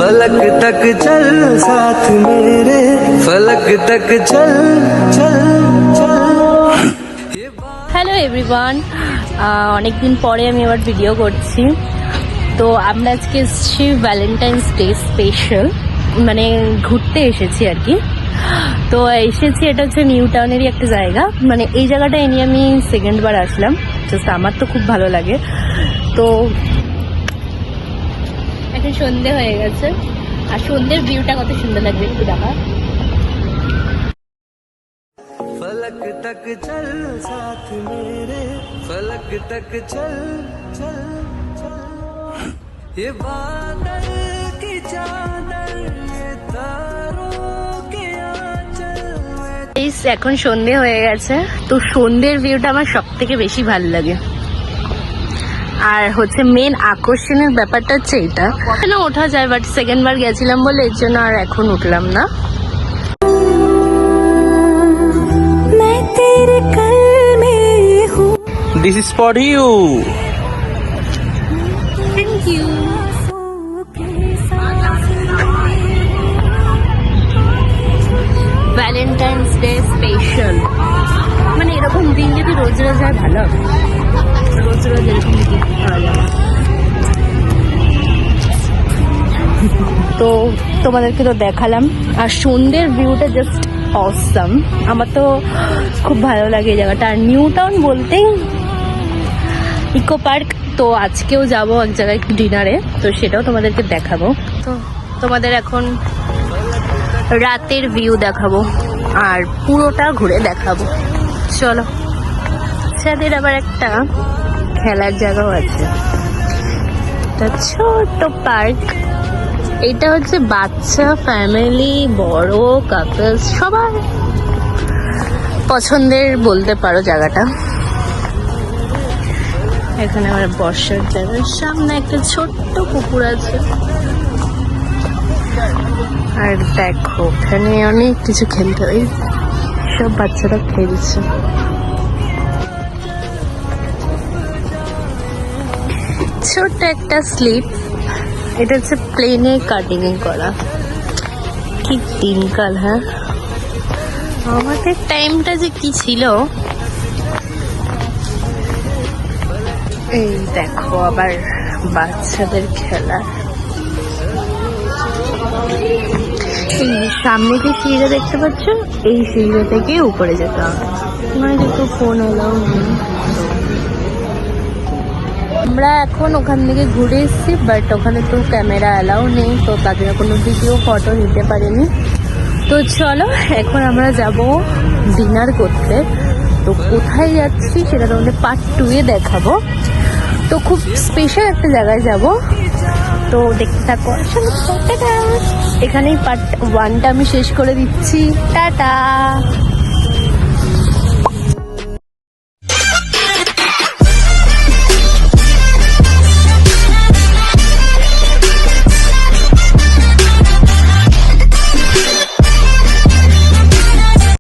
फलक तक चल साथ मेरे फलक तक चल चल चल। হ্যালো এভরিওয়ান, অনেকদিন পরে আমি আবার ভিডিও করছি। তো আমরা আজকে এসেছি ভ্যালেন্টাইন্স ডে স্পেশাল, মানে ঘুরতে এসেছি আর কি। তো এসেছি, এটা হচ্ছে নিউ টাউনেরই একটা জায়গা। মানে এই জায়গাটা এনে আমি সেকেন্ড বার আসলাম, জাস্ট আমার তো খুব ভালো লাগে। তো এখন সন্ধে হয়ে গেছে, আর সন্ধ্যের ভিউটা কত সুন্দর লাগবে একটু দেখা। फलक तक चल साथ मेरे फलक तक चल चल चल। ये बादल की चादर ये तारों के आंचल। এখন সন্ধে হয়ে গেছে, তো সন্ধ্যের ভিউটা আমার সব থেকে বেশি ভালো লাগে। আর হচ্ছে মেন আকর্ষণের ব্যাপারটা হচ্ছে এটা, না ওঠা যায়, বাট সেকেন্ড বার গেছিলাম বলে এর জন্য আর এখন উঠলাম না। This is for you. Thank you. Valentine's day special, মানে এরকম দিন যদি রোজ রোজ হয় ভালো হবে, রোজ রোজ এরকম দিন পাওয়া যাবে। তো তোমাদেরকে তো দেখালাম, আর সন্ধ্যের ভিউটা জাস্ট অসাম। আমার তো খুব ভালো লাগে এই জায়গাটা। আর নিউ টাউন বলতেই ইকো পার্ক, তো আজকেও যাবো এক জায়গায় ডিনারে, তো সেটাও তোমাদেরকে দেখাবো। তো তোমাদের এখন রাতের ভিউ দেখাবো আর পুরোটা ঘুরে দেখাবো, চলো। সাথের আবার একটা খেলার জায়গাও আছে, একটা ছোট্ট পার্ক। এটা হচ্ছে বাচ্চা, ফ্যামিলি, বড়, কাপলস সবার পছন্দের বলতে পারো জায়গাটা। এখানে আমার বসার জায়গার সামনে একটা ছোট্ট পুকুর আছে, আর দেখো এখানে অনেক কিছু খেলতে হয়, সব বাচ্চারা খেলছে। ছোট্ট একটা স্লিপ, এটা হচ্ছে প্লেনে কাটিং করা। কি দিনকাল, হ্যাঁ আমাদের টাইমটা যে কি ছিল। এই দেখো আবার বাচ্চাদের খেলা। এই সামনে যে সিঁড়িটা দেখতে পাচ্ছ, এই সিঁড়িটা থেকে উপরে যেতে হবে, মানে যেহেতু ফোন এলাও নেই। আমরা এখন ওখান থেকে ঘুরে এসেছি, বাট ওখানে তো ক্যামেরা এলাও নেই, তো তাদের কোনো ভিডিও ফটো নিতে পারিনি। তো চলো এখন আমরা যাব ডিনার করতে। তো কোথায় যাচ্ছি সেটা তোমাদের পার্ট 2 এ দেখাবো। তো খুব স্পেশাল একটা জায়গায় যাব, তো দেখতে থাকো। এখানেই পার্ট 1টা আমি শেষ করে দিচ্ছি, টাটা।